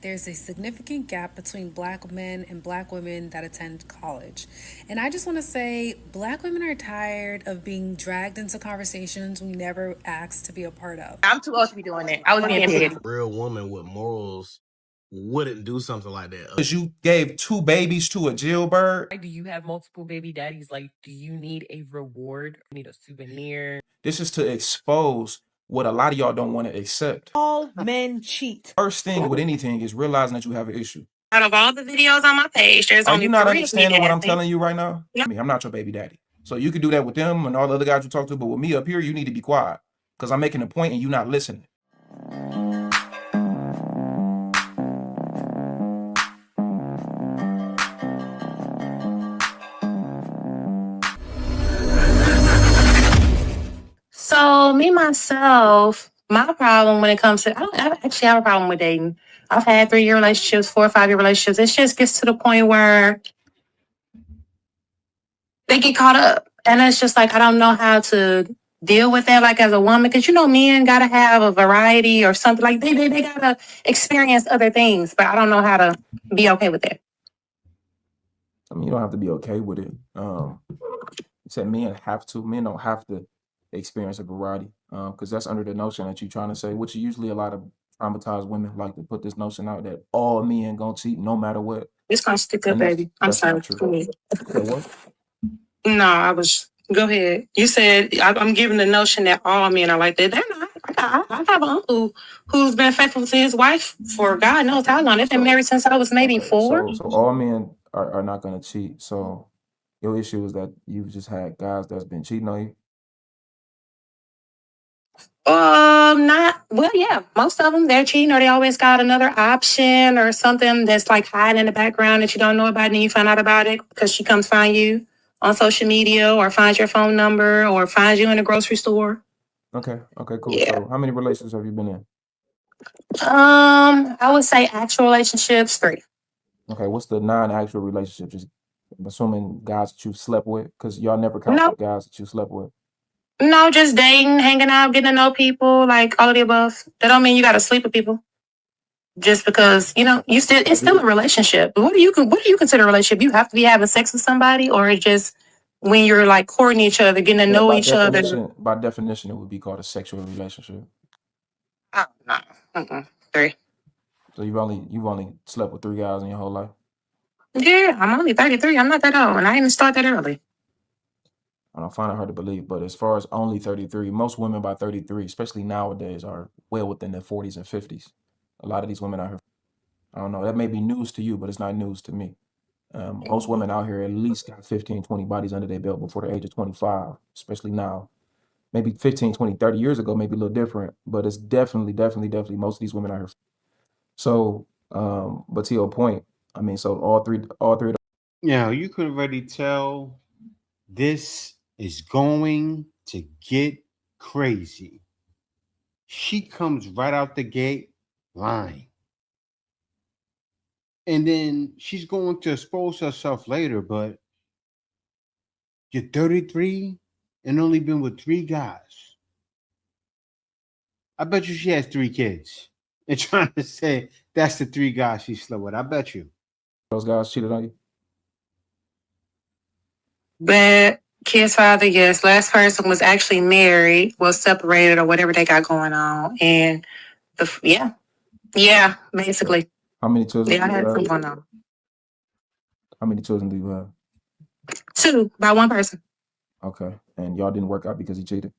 there's a significant gap between black men and black women that attend college. And I just want to say, black women are tired of being dragged into conversations we never asked to be a part of. I'm too old to be doing that. I was being petty. Real woman with morals wouldn't do something like that. Because you gave 2 babies to a jailbird. Do you have multiple baby daddies? Like, do you need a reward? Need a souvenir? This is to expose what a lot of y'all don't want to accept. All men cheat. First thing with anything is realizing that you have an issue. Out of all the videos on my page, there's Are only you not 3 of me understanding what I'm dancing. telling you right now? Yeah. I mean, I'm not your baby daddy. So you can do that with them and all the other guys you talk to, but with me up here, you need to be quiet. Because I'm making a point and you not listening. So me myself, my problem when it comes to I actually have a problem with dating. I've had 3-year relationships, 4 or 5-year relationships. It just gets to the point where they get caught up. And it's just like I don't know how to deal with that like as a woman. Because men gotta have a variety or something. Like they gotta experience other things. But I don't know how to be okay with that. I mean, you don't have to be okay with it. You said men don't have to experience a variety. Because that's under the notion that you're trying to say, which usually a lot of traumatized women like to put this notion out that all men gonna cheat no matter what. It's gonna stick up, And that's- baby. I'm that's sorry. not true. Go ahead. Okay, what? No, I was. Go ahead. You said I'm giving the notion that all men are like that. They're not. I have an uncle who's been faithful to his wife for God knows how long. They've been married since I was maybe 4. So all men are not gonna cheat. So your issue is that you've just had guys that's been cheating on you. Not well. Yeah, most of them they're cheating, or they always got another option or something that's like hiding in the background that you don't know about, and then you find out about it because she comes find you on social media, or finds your phone number, or finds you in a grocery store. Okay, cool. Yeah. So how many relationships have you been in? I would say actual relationships 3. Okay, what's the non-actual relationship? Just assuming guys that you slept with, because y'all never count No. the guys that you slept with. No, just dating, hanging out, getting to know people, like all of the above. That don't mean you got to sleep with people. Just because it's still a relationship. What do you consider a relationship? You have to be having sex with somebody, or it's just when you're like courting each other, getting to know each other. By definition, it would be called a sexual relationship. Oh, no. 3. So you've only slept with 3 guys in your whole life. Yeah, I'm only 33. I'm not that old, and I didn't start that early. I don't find it hard to believe, but as far as only 33, most women by 33, especially nowadays, are well within their 40s and 50s. A lot of these women out here, I don't know, that may be news to you, but it's not news to me. Most women out here at least got 15, 20 bodies under their belt before the age of 25, especially now. Maybe 15, 20, 30 years ago, maybe a little different, but it's definitely most of these women out here. So, but to your point, I mean, so all three of those. Yeah, you can already tell this is going to get crazy. She comes right out the gate lying. And then she's going to expose herself later, but you're 33 and only been with 3 guys. I bet you she has 3 kids. And trying to say that's the 3 guys she slept with. I bet you. Those guys cheated on you? But kid's father, yes. Last person was actually married, was separated, or whatever they got going on. And yeah, basically. How many children? Yeah, I had something going on. How many children do you have? 2 by 1 person. Okay, and y'all didn't work out because he cheated?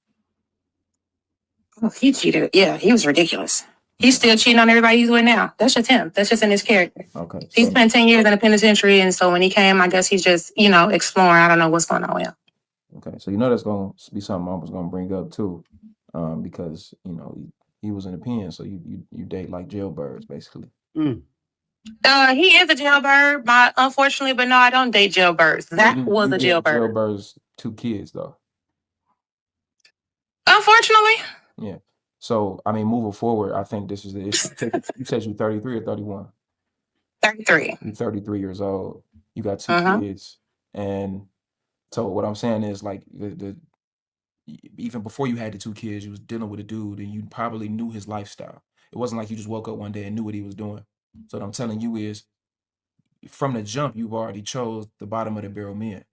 Oh, he cheated. Yeah, he was ridiculous. He's still cheating on everybody he's with now. That's just him. That's just in his character. Okay. He spent 10 years in the penitentiary, and so when he came, I guess he's just, exploring. I don't know what's going on with him. Okay, so that's going to be something I was going to bring up too, because he was in the pen, so you date like jailbirds basically. He is a jailbird, unfortunately, but no, I don't date jailbirds. That was a jailbird. Jailbirds 2 kids though. Unfortunately. Yeah. So I mean, moving forward, I think this is the issue. You said you're 33 or 31. 33. You're 33 years old. You got 2 kids, and so what I'm saying is like even before you had the 2 kids, you was dealing with a dude, and you probably knew his lifestyle. It wasn't like you just woke up one day and knew what he was doing. So what I'm telling you is, from the jump, you've already chose the bottom of the barrel men,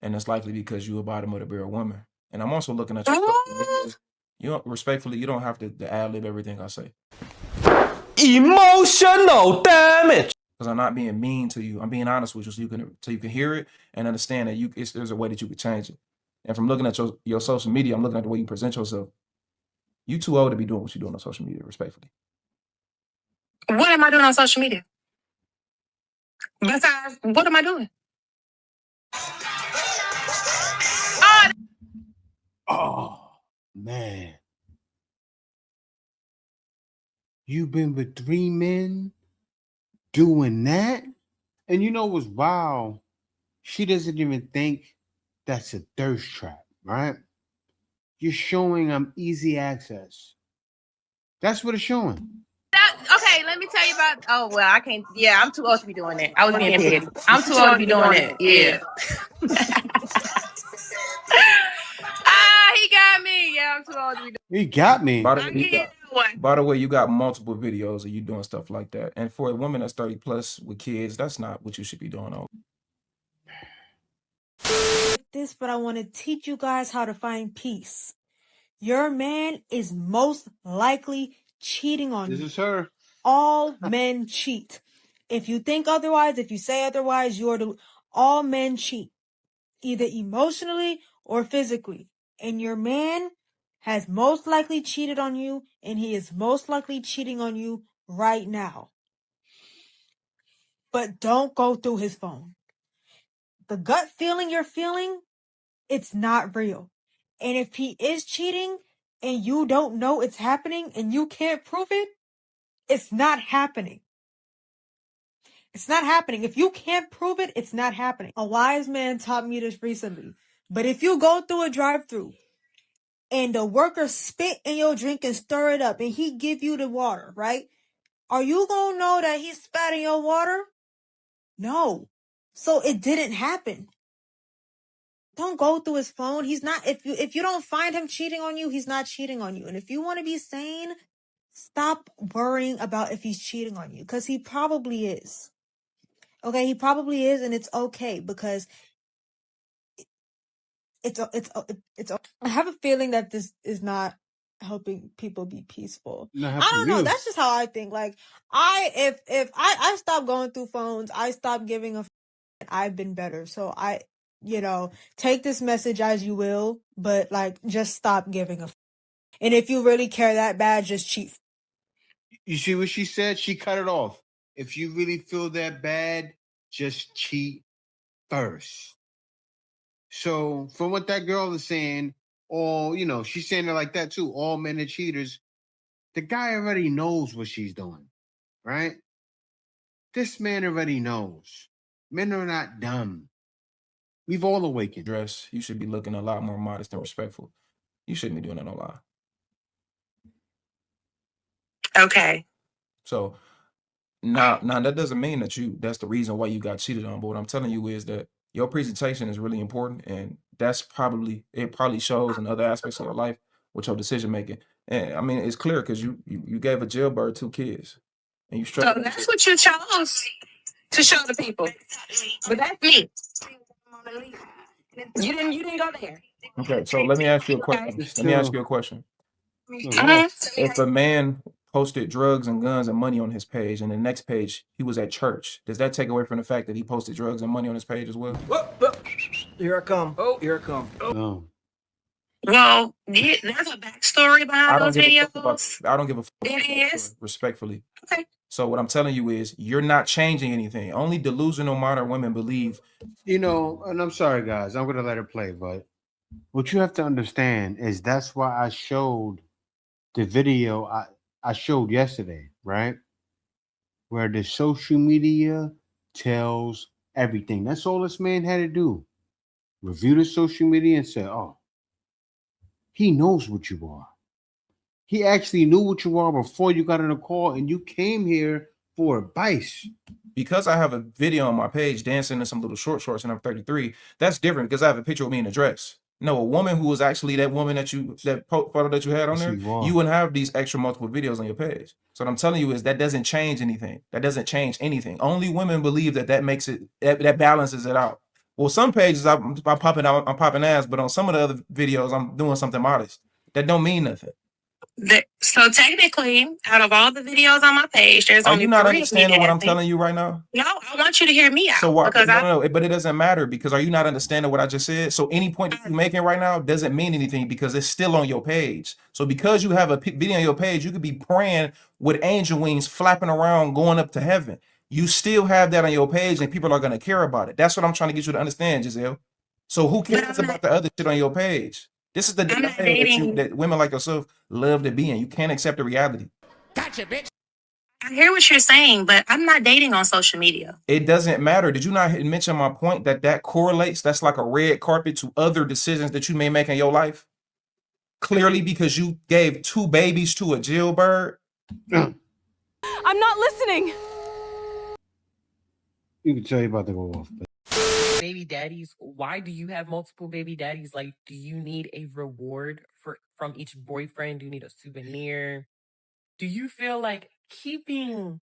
and it's likely because you're a bottom of the barrel woman. And I'm also looking at your social media. You don't, respectfully, you don't have to ad lib everything I say. Emotional damage. Because I'm not being mean to you. I'm being honest with you, so you can hear it and understand that there's a way that you can change it. And from looking at your social media, I'm looking at the way you present yourself. You too old to be doing what you're doing on social media, respectfully. What am I doing on social media? Besides, what am I doing? Oh man. You've been with 3 men doing that? And you know what's wild? She doesn't even think that's a thirst trap, right? You're showing I'm easy access. That's what it's showing. Okay, let me tell you about. Oh well, I can't. Yeah, I'm too old to be doing that. I was being petty. I'm too old to be doing that. Yeah. He got me. Yeah, I'm too old to be doing. He got me. By the way, you got multiple videos of you doing stuff like that. And for a woman that's 30 plus with kids, that's not what you should be doing. This, but I want to teach you guys how to find peace. Your man is most likely cheating on you. This is her. All men cheat. If you think otherwise, if you say otherwise, all men cheat, either emotionally or physically. And your man has most likely cheated on you, and he is most likely cheating on you right now. But don't go through his phone. The gut feeling you're feeling, it's not real. And if he is cheating and you don't know it's happening and you can't prove it, it's not happening. It's not happening. If you can't prove it, it's not happening. A wise man taught me this recently. But if you go through a drive-thru and the worker spit in your drink and stir it up and he give you the water, right? Are you gonna know that he spat in your water? No. So it didn't happen. Don't go through his phone. He's not, if you don't find him cheating on you, he's not cheating on you. And if you want to be sane, stop worrying about if he's cheating on you, because he probably is. Okay, he probably is, and it's okay, because it's I have a feeling that this is not helping people be peaceful. I don't know. That's just how I think. Like, if I stop going through phones, I stop giving a f- I've been better. So take this message as you will, but like, just stop giving a f- And if you really care that bad, just cheat. You see what she said? She cut it off. If you really feel that bad, just cheat first. So from what that girl is saying, she's saying it like that too. All men are cheaters. The guy already knows what she's doing, right? This man already knows. Men are not dumb. We've all awakened. Dress, you should be looking a lot more modest and respectful. You shouldn't be doing that, no lie. Okay. So now that doesn't mean that's the reason why you got cheated on. But what I'm telling you is that your presentation is really important, and it probably shows in other aspects of your life with your decision making. And I mean, it's clear because you gave a jailbird 2 kids, and you So struggled. that's what you chose to show the people. But that's me. You didn't go there. Okay, so let me ask you a question. Mhm. If a man posted drugs and guns and money on his page, and the next page he was at church, does that take away from the fact that he posted drugs and money on his page as well? Here I come. Oh, here I come. No. Well, there's a backstory behind those videos. I don't give a fuck. It is. Respectfully. Okay. So what I'm telling you is you're not changing anything. Only delusional modern women believe. And I'm sorry, guys. I'm going to let it play. But what you have to understand is that's why I showed the video I showed yesterday, right? Where the social media tells everything. That's all this man had to do. Review the social media and say, oh, he knows what you are. He actually knew what you are before you got on the call, and you came here for advice. Because I have a video on my page dancing in some little short shorts and I'm 33, that's different because I have a picture of me in a dress. No, a woman who was actually that woman that photo that you had on Yes, there, you are. you wouldn't have these extra multiple videos on your page. So what I'm telling you is that doesn't change anything. That doesn't change anything. Only women believe that makes it that balances it out. Well, some pages I'm popping out, I'm popping ass, but on some of the other videos I'm doing something modest. That don't mean nothing. So technically, out of all the videos on my page, there's Are only you not 3 of me understanding what I'm dancing. telling you right now? No, I want you to hear me out. So what? Because No, but it doesn't matter because are you not understanding what I just said? So any point that you're making right now doesn't mean anything because it's still on your page. So because you have a video on your page, you could be praying with angel wings flapping around going up to heaven. You still have that on your page and people are going to care about it. That's what I'm trying to get you to understand, Giselle. So who cares about the other shit on your page? This is the denial that women like yourself love to be in. You can't accept the reality. Gotcha, bitch. I hear what you're saying, but I'm not dating on social media. It doesn't matter. Did you not mention my point that correlates? That's like a red carpet to other decisions that you may make in your life. Clearly, because you gave 2 babies to a jailbird. I'm not listening. You can tell you about to go off. But Baby daddies, why do you have multiple baby daddies? Like, do you need a reward from each boyfriend? Do you need a souvenir? Do you feel like keeping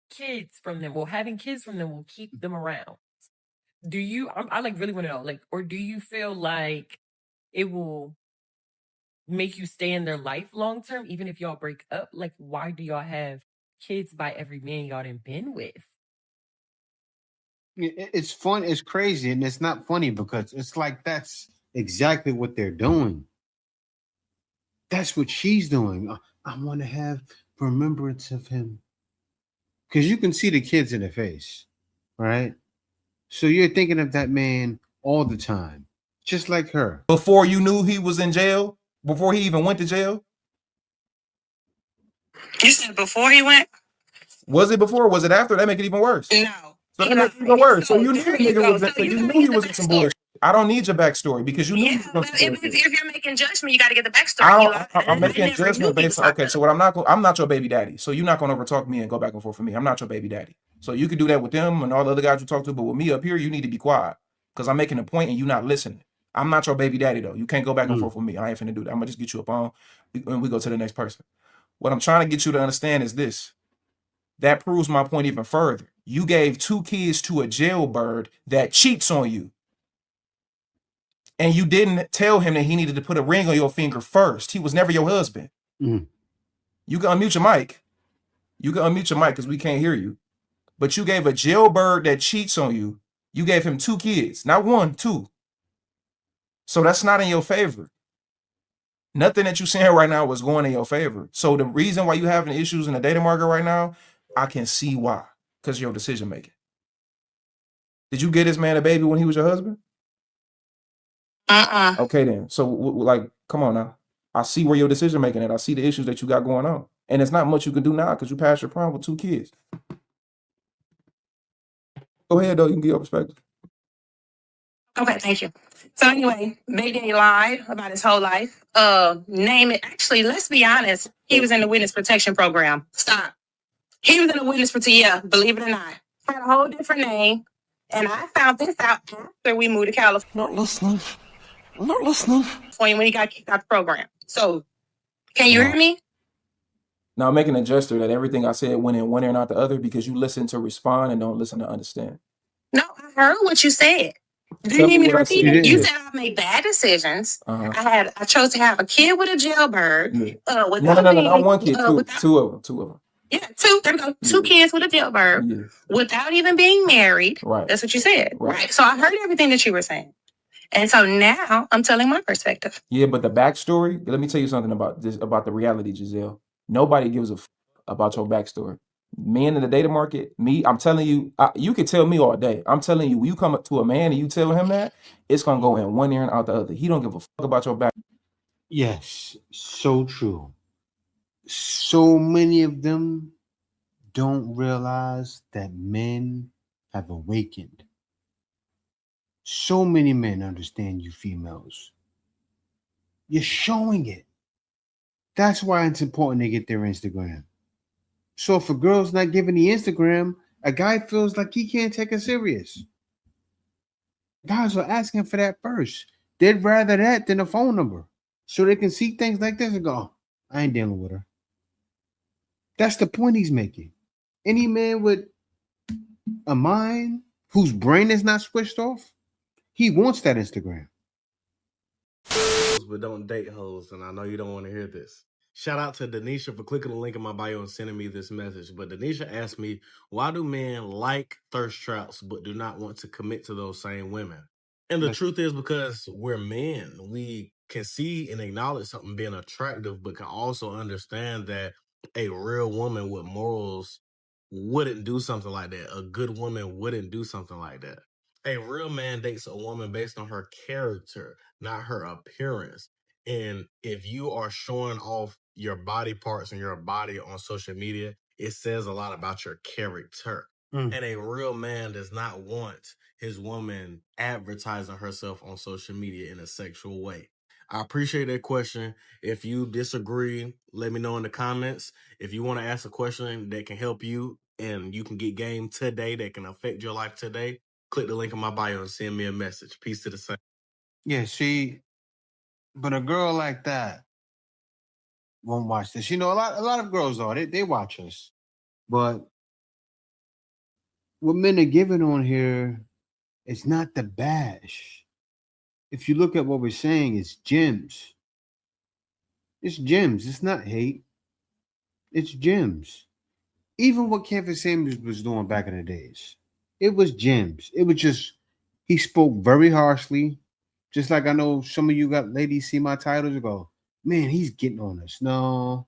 kids from them, or having kids from them, will keep them around? Do you? I like really want to know, like, or do you feel like it will make you stay in their life long term, even if y'all break up? Like, why do y'all have kids by every man y'all done been with? it's fun. It's crazy, and it's not funny because it's like that's exactly what they're doing. That's what she's doing. I want to have remembrance of him because you can see the kids in their face, right? So you're thinking of that man all the time, just like her. Before you knew he was in jail, before he even went to jail. You said before he went? Was it before? Or was it after? That make it even worse. No. So that makes it even worse. So you knew you knew he was in some bullshit. I don't need your backstory because you knew. Yeah, but if you're making judgment, you got to get the backstory. I'm making judgment based on, okay, so what I'm not your baby daddy. So you're not going to overtalk me and go back and forth for me. I'm not your baby daddy. So you can do that with them and all the other guys you talk to, but with me up here, you need to be quiet because I'm making a point and you're not listening. I'm not your baby daddy though. You can't go back and forth with me. I ain't finna do that. I'm gonna just get you up on and we go to the next person. What I'm trying to get you to understand is this. That proves my point even further. You gave 2 kids to a jailbird that cheats on you. And you didn't tell him that he needed to put a ring on your finger first. He was never your husband. You can unmute your mic. You can unmute your mic because we can't hear you. But you gave a jailbird that cheats on you. You gave him 2 kids, not 1, 2. So that's not in your favor. Nothing that you're saying right now was going in your favor. So the reason why you having issues in the dating market right now, I can see why. Because of your decision making. Did you get this man a baby when he was your husband? Okay then. So like, come on now. I see where your decision making at. I see the issues that you got going on. And it's not much you can do now because you passed your prime with 2 kids. Go ahead though, you can get your perspective. Okay, thank you. So anyway, Big Daddy lied about his whole life. Name it. Actually, let's be honest. He was in the witness protection program. Stop. He was in the witness protection. Yeah, believe it or not, had a whole different name, and I found this out after we moved to California. Not listening. I'm not listening. When he got kicked out the program. So, can you hear me? Now I'm making a gesture that everything I said went in one ear and out the other because you listen to respond and don't listen to understand. No, I heard what you said. Do you need me to repeat it? You said I made bad decisions. I chose to have a kid with a jailbird. No, not 1 kid, 2 of them. Yeah, 2. There we go. 2 kids with a jailbird without even being married. Right. That's what you said. Right. So I heard everything that you were saying. And so now I'm telling my perspective. Yeah, but the backstory, let me tell you something about this, about the reality, Giselle. Nobody gives a about your backstory. Men in the data market, I'm telling you, you can tell me all day. I'm telling you, when you come up to a man and you tell him that, it's going to go in one ear and out the other. He don't give a fuck about your back. Yes, so true. So many of them don't realize that men have awakened. So many men understand you females. You're showing it. That's why it's important to get their Instagram. So if a girl's not giving the Instagram, a guy feels like he can't take her serious. Guys are asking for that first. They'd rather that than a phone number. So they can see things like this and go, oh, I ain't dealing with her. That's the point he's making. Any man with a mind whose brain is not switched off, he wants that Instagram. But don't date hoes, and I know you don't want to hear this. Shout out to Denisha for clicking the link in my bio and sending me this message. But Denisha asked me, why do men like thirst traps but do not want to commit to those same women? And the truth is because we're men. We can see and acknowledge something being attractive, but can also understand that a real woman with morals wouldn't do something like that. A good woman wouldn't do something like that. A real man dates a woman based on her character, not her appearance. And if you are showing off your body parts and your body on social media, it says a lot about your character. And a real man does not want his woman advertising herself on social media in a sexual way. I appreciate that question. If you disagree, let me know in the comments. If you want to ask a question that can help you and you can get game today that can affect your life today, click the link in my bio and send me a message. Peace to the same. Yeah, see, but a girl like that won't watch this. You know, a lot of girls are. They watch us. But what men are giving on here, it's not the bash. If you look at what we're saying, it's gems. It's gems. It's not hate. It's gems. Even what Kevin Samuels was doing back in the days, it was gems. It was just, he spoke very harshly. Just like I know some of you got ladies see my titles and go, man, he's getting on us. No,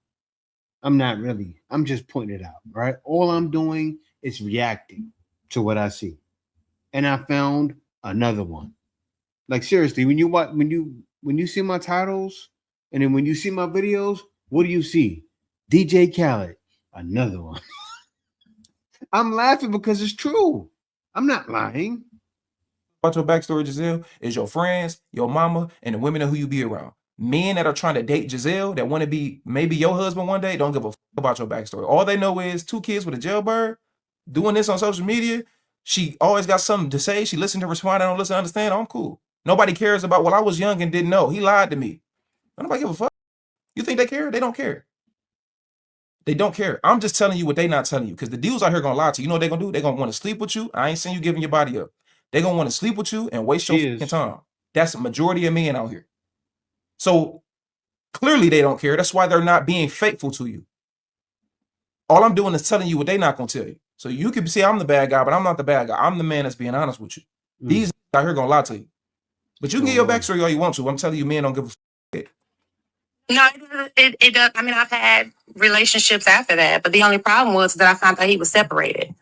I'm not really. I'm just pointing it out, right? All I'm doing is reacting to what I see. And I found another one. Like seriously, when you see my titles and then when you see my videos, what do you see? DJ Khaled, another one. I'm laughing because it's true. I'm not lying. About your backstory, Giselle, is your friends, your mama, and the women who you be around. Men that are trying to date Giselle, that want to be maybe your husband one day, don't give a fuck about your backstory. All they know is 2 kids with a jailbird, doing this on social media. She always got something to say. She listened to respond. I don't listen to understand. I'm cool. Nobody cares about, well, I was young and didn't know. He lied to me. Nobody give a fuck. You think they care? They don't care. They don't care. I'm just telling you what they not telling you. Because the dudes out here gonna lie to you. You know what they're gonna do? They're gonna want to sleep with you. I ain't seen you giving your body up. They're gonna want to sleep with you and waste your fucking time. That's the majority of men out here. So clearly they don't care. That's why they're not being faithful to you. All I'm doing is telling you what they're not gonna tell you. So you can see I'm the bad guy, but I'm not the bad guy. I'm the man that's being honest with you. These out here gonna lie to you. But you can get your backstory all you want to. I'm telling you, men don't give a fuck. No, it does. I mean, I've had relationships after that, but the only problem was that I found out he was separated,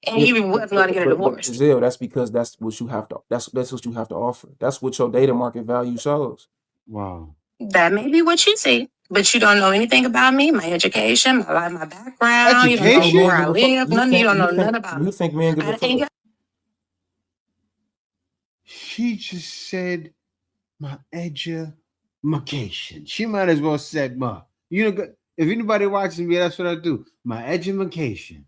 and he wasn't going to get a divorce. Giselle, that's because that's what you have to. That's what you have to offer. That's what your data market value shows. Wow. That may be what you see, but you don't know anything about me, my education, my life, my background. You don't know where I live. None. You don't know nothing about me. You think men give a fuck? She just said my education. She might as well said ma. You know, if anybody watches me, that's what I do. My education.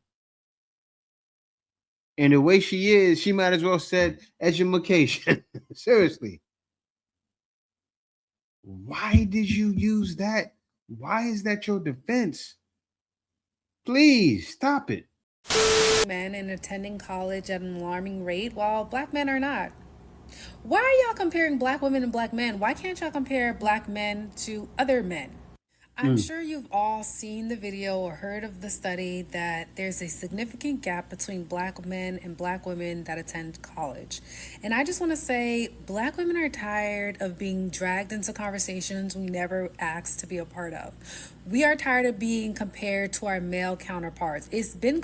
And the way she is, she might as well said education. Seriously. Why did you use that? Why is that your defense? Please stop it. Men and attending college at an alarming rate while black men are not. Why are y'all comparing black women and black men? Why can't y'all compare black men to other men? I'm sure you've all seen the video or heard of the study that there's a significant gap between black men and black women that attend college. And I just want to say, black women are tired of being dragged into conversations we never asked to be a part of. We are tired of being compared to our male counterparts. It's been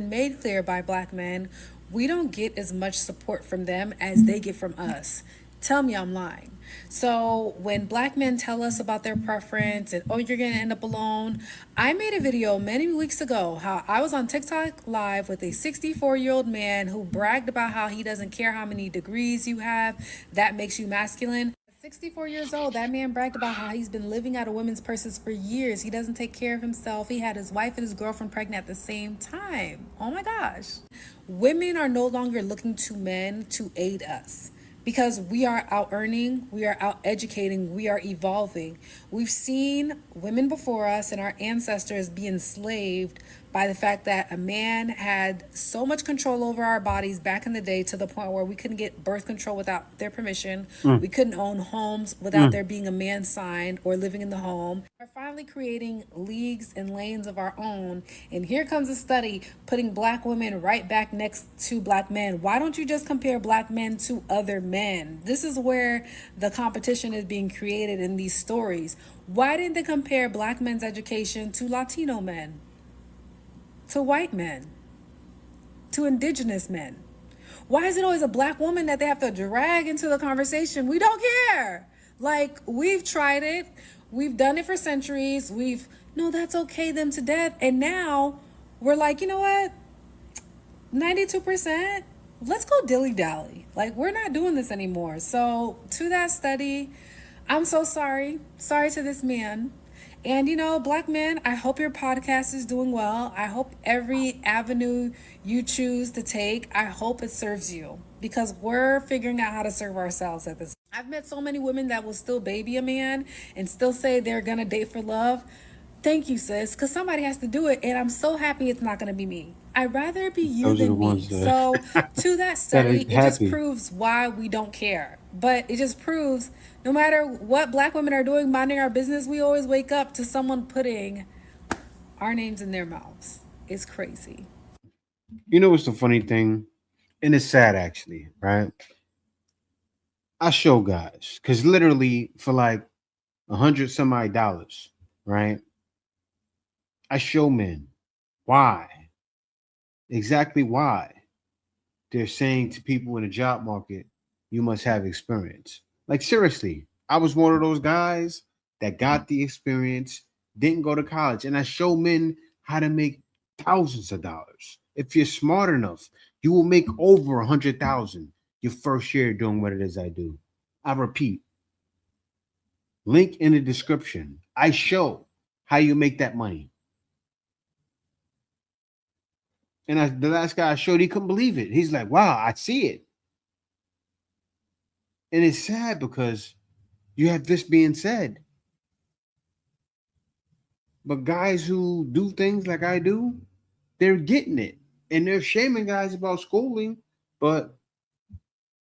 made clear by black men, we don't get as much support from them as they get from us. Tell me I'm lying. So when black men tell us about their preference and, oh, you're going to end up alone. I made a video many weeks ago how I was on TikTok live with a 64-year-old man who bragged about how he doesn't care how many degrees you have. That makes you masculine. 64 years old, that man bragged about how he's been living out of women's purses for years. He doesn't take care of himself. He had his wife and his girlfriend pregnant at the same time. Oh my gosh. Women are no longer looking to men to aid us. because we are out earning, we are out educating, we are evolving. We've seen women before us and our ancestors be enslaved by the fact that a man had so much control over our bodies back in the day, to the point where we couldn't get birth control without their permission. Mm, We couldn't own homes without mm. there being a man signed or living in the home. We're finally creating leagues and lanes of our own. And here comes a study putting black women right back next to black men. Why don't you just compare black men to other men? This is where the competition is being created in these stories. Why didn't they compare black men's education to Latino men, to white men, to indigenous men? Why is it always a black woman that they have to drag into the conversation? We don't care. Like, we've tried it. We've done it for centuries. No, that's okay, them to death. And now we're like, you know what? 92%, let's go dilly dally. Like, we're not doing this anymore. So, to that study, I'm so sorry. Sorry to this man. And, black men, I hope your podcast is doing well. I hope every avenue you choose to take, I hope it serves you, because we're figuring out how to serve ourselves at this. I've met so many women that will still baby a man and still say they're going to date for love. Thank you, sis, because somebody has to do it. And I'm so happy it's not going to be me. I'd rather it be you Those are the than me. ones So, that to that that study, are it just happy. proves why we don't care. But it just proves no matter what black women are doing, minding our business, we always wake up to someone putting our names in their mouths. It's crazy. You know what's the funny thing? And it's sad actually, right? I show guys because literally for like $100 some odd dollars, right? I show men why, exactly why they're saying to people in the job market, you must have experience. Like, seriously, I was one of those guys that got the experience, didn't go to college, and I show men how to make thousands of dollars. If you're smart enough, you will make over 100,000 your first year doing what it is I do. I repeat, link in the description. I show how you make that money. And the last guy I showed, he couldn't believe it. He's like, wow, I see it. And it's sad because you have this being said. But guys who do things like I do, they're getting it. And they're shaming guys about schooling, but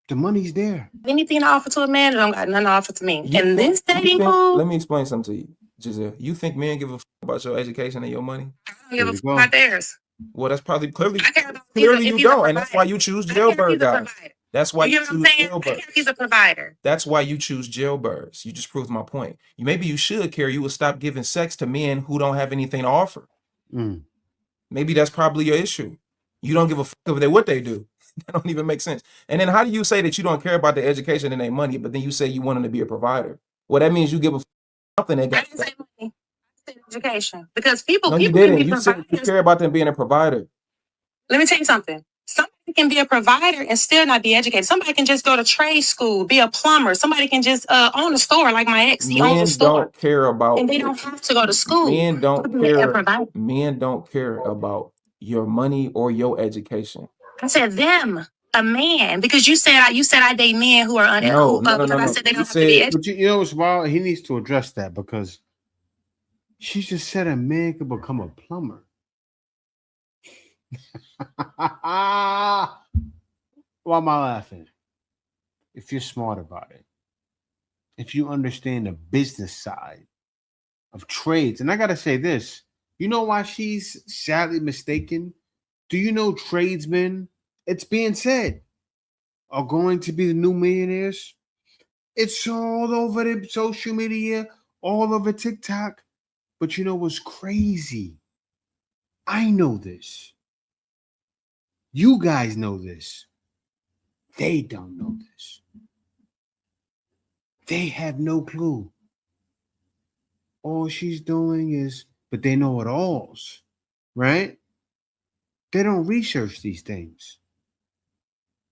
the money's there. Anything to offer to a man, they don't got nothing to offer to me. You And think, this dating let pool, me explain something to you, Giselle. You think men give a about your education and your money? I don't There give a you fuck go. about theirs. Well, that's probably clearly I care about clearly if you he's a don't, and that's why provider. you choose I care if jailbird he's a guys. provider. That's why You you get what I'm choose saying? I care jailbird. if he's a provider. That's why you choose jailbirds. You just proved my point. Maybe you should care. You would stop giving sex to men who don't have anything to offer. Mm. Maybe that's probably your issue. You don't give a fuck of what they do. That don't even make sense. And then how do you say that you don't care about their education and their money, but then you say you want them to be a provider? Well, that means you give a fuck something they I got. didn't say money. I said education. Because people No, you can be didn't. You said you providers. care about them being a provider. Let me tell you something. Somebody can be a provider and still not be educated. Somebody can just go to trade school, be a plumber. Somebody can just own a store like my ex. He owns a Men store. don't care about And they don't have to go to school men to don't be a care. provider. Men don't care about your money or your education. I said them, a man, because you said I date men who are No, because I no. said they You don't have to be said educated. But you know what's wild? He needs to address that because she just said a man could become a plumber. Why am I laughing? If you're smart about it, if you understand the business side of trades, and I gotta say this, you know why she's sadly mistaken? Do you know tradesmen, it's being said, are going to be the new millionaires? It's all over the social media, all over TikTok. But you know what's crazy? I know this. You guys know this. They don't know this. They have no clue. All she's doing is, but they know it alls, right? They don't research these things.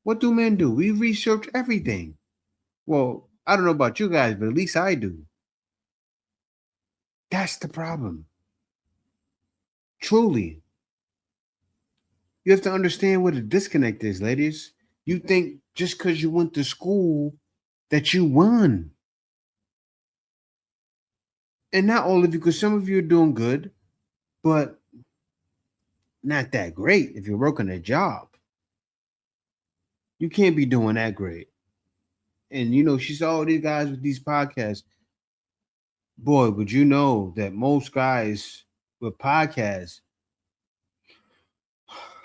What do men do? We research everything. Well, I don't know about you guys, but at least I do. That's the problem. Truly. You have to understand what a disconnect is, ladies. You think just because you went to school that you won. And not all of you, because some of you are doing good, but not that great if you're working a job. You can't be doing that great. And she saw all these guys with these podcasts. Boy, would you know that most guys with podcasts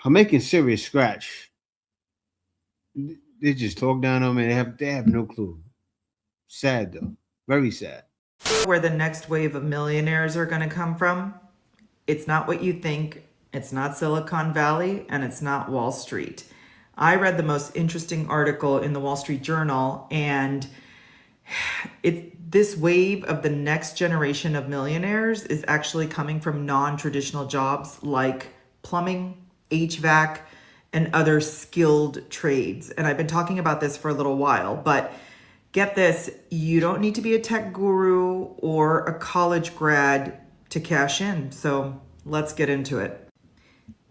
are making serious scratch. They just talk down on me. They have no clue. Sad though. Very sad. Where the next wave of millionaires are going to come from, it's not what you think. It's not Silicon Valley, and it's not Wall Street. I read the most interesting article in the Wall Street Journal, and this wave of the next generation of millionaires is actually coming from non-traditional jobs like plumbing, HVAC, and other skilled trades. And I've been talking about this for a little while, but get this, you don't need to be a tech guru or a college grad to cash in. So let's get into it.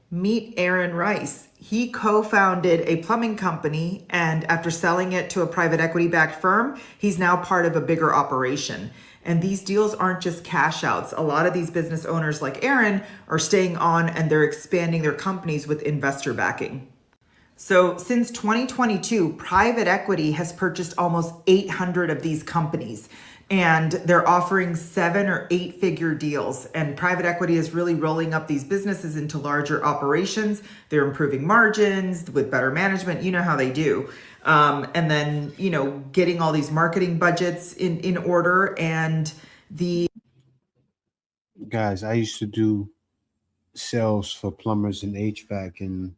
Meet Aaron Rice. He co-founded a plumbing company, and after selling it to a private equity-backed firm, he's now part of a bigger operation. And these deals aren't just cash outs. A lot of these business owners like Aaron are staying on, and they're expanding their companies with investor backing. So since 2022, private equity has purchased almost 800 of these companies, and they're offering 7 or 8 figure deals. And private equity is really rolling up these businesses into larger operations. They're improving margins with better management. You know how they do. And then, getting all these marketing budgets in order. And Guys, I used to do sales for plumbers and HVAC, and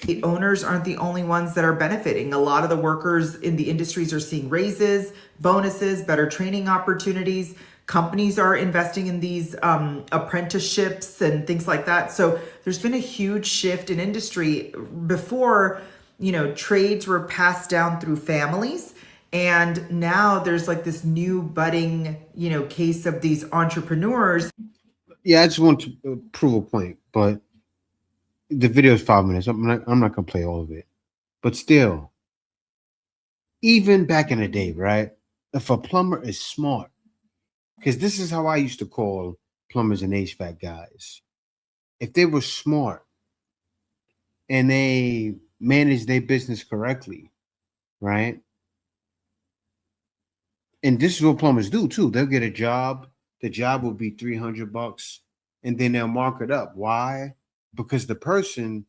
the owners aren't the only ones that are benefiting. A lot of the workers in the industries are seeing raises, bonuses, better training opportunities. Companies are investing in these apprenticeships and things like that. So there's been a huge shift in industry. Before, trades were passed down through families. And now there's like this new budding, case of these entrepreneurs. yeah, I just want to prove a point, but the video is 5 minutes. I'm not gonna play all of it, but still, even back in the day, right? If a plumber is smart, because this is how I used to call plumbers and HVAC guys. If they were smart and they managed their business correctly, right? And this is what plumbers do too. They'll get a job. The job will be $300, and then they'll mark it up. Why? Because the person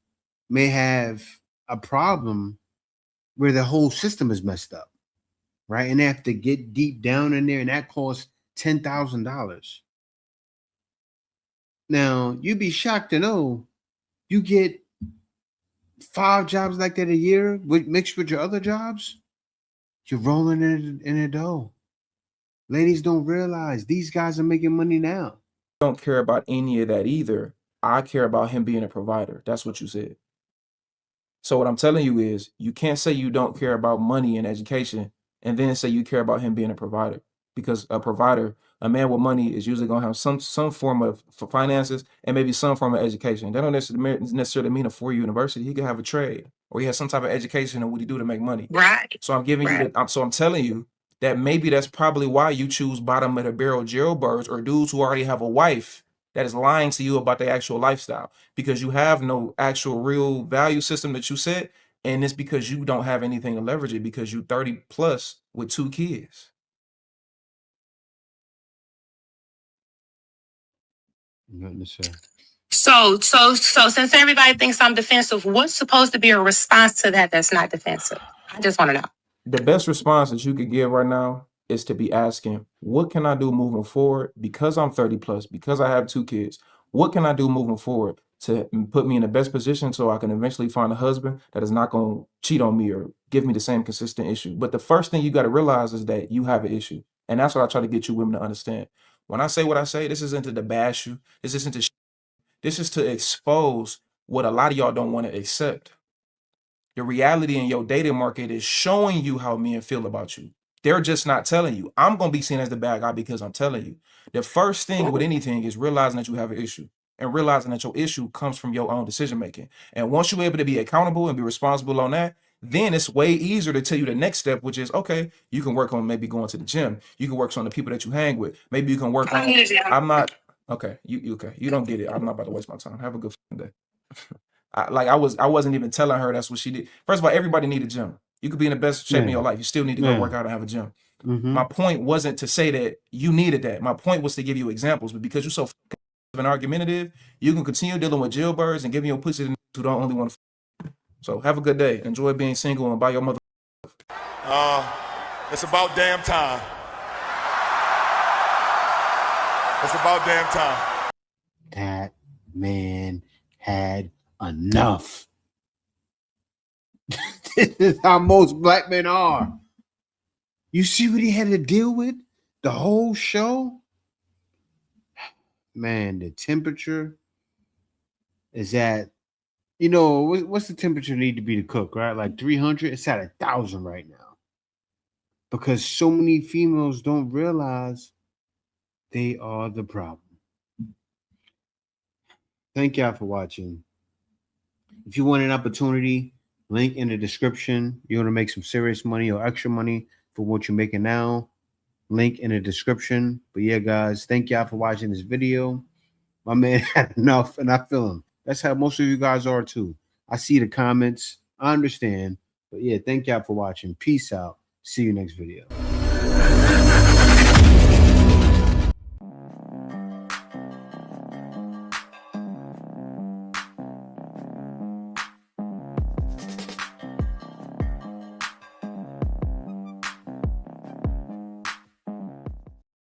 may have a problem where the whole system is messed up, right? And they have to get deep down in there, and that costs $10,000. Now, you'd be shocked to know you get 5 jobs like that a year, mixed with your other jobs. You're rolling in a dough. Ladies don't realize these guys are making money now. I don't care about any of that either. I care about him being a provider. That's what you said. So what I'm telling you is, you can't say you don't care about money and education and then say you care about him being a provider. Because a provider, a man with money, is usually going to have some form of finances and maybe some form of education. That don't necessarily mean a 4-year university. He could have a trade, or he has some type of education in what he do to make money. Right. So I'm giving you so I'm telling you that maybe that's probably why you choose bottom of the barrel jailbirds or dudes who already have a wife that is lying to you about their actual lifestyle, because you have no actual real value system that you set. And it's because you don't have anything to leverage it, because you 30 plus with 2 kids. Nothing to say. So since everybody thinks I'm defensive, what's supposed to be a response to that that's not defensive? I just want to know. The best response that you could give right now is to be asking, what can I do moving forward? Because I'm 30 plus, because I have 2 kids, what can I do moving forward to put me in the best position so I can eventually find a husband that is not going to cheat on me or give me the same consistent issue? But the first thing you got to realize is that you have an issue. And that's what I try to get you women to understand. When I say what I say, this isn't to bash you. This isn't to this is to expose what a lot of y'all don't want to accept. The reality in your dating market is showing you how men feel about you. They're just not telling you. I'm going to be seen as the bad guy because I'm telling you. The first thing with anything is realizing that you have an issue. and realizing that your issue comes from your own decision making. And once you're able to be accountable and be responsible on that, then it's way easier to tell you the next step, which is, okay, you can work on maybe going to the gym. You can work on the people that you hang with. Maybe you can work on, I'm not, okay, you okay. You don't get it. I'm not about to waste my time. Have a good day. I wasn't even telling her that's what she did. First of all, everybody need a gym. You could be in the best shape in your life. You still need to go work out and have a gym. My point wasn't to say that you needed that. My point was to give you examples, but because you're so and argumentative, you can continue dealing with jailbirds and giving your pussy to who don't only want to. So have a good day. Enjoy being single and buy your mother. It's about damn time. It's about damn time. That man had enough. This is how most black men are. You see what he had to deal with the whole show? Man, the temperature is at, you know, what's the temperature need to be to cook, right? Like 300. It's at 1,000 right now. Because so many females don't realize they are the problem. Thank y'all for watching. If you want an opportunity, link in the description. You want to make some serious money or extra money for what you're making now, link in the description. But yeah, guys, thank y'all for watching this video. My man had enough, and I feel him. That's how most of you guys are too. I see the comments. I understand. But yeah, thank y'all for watching. Peace out. See you next video.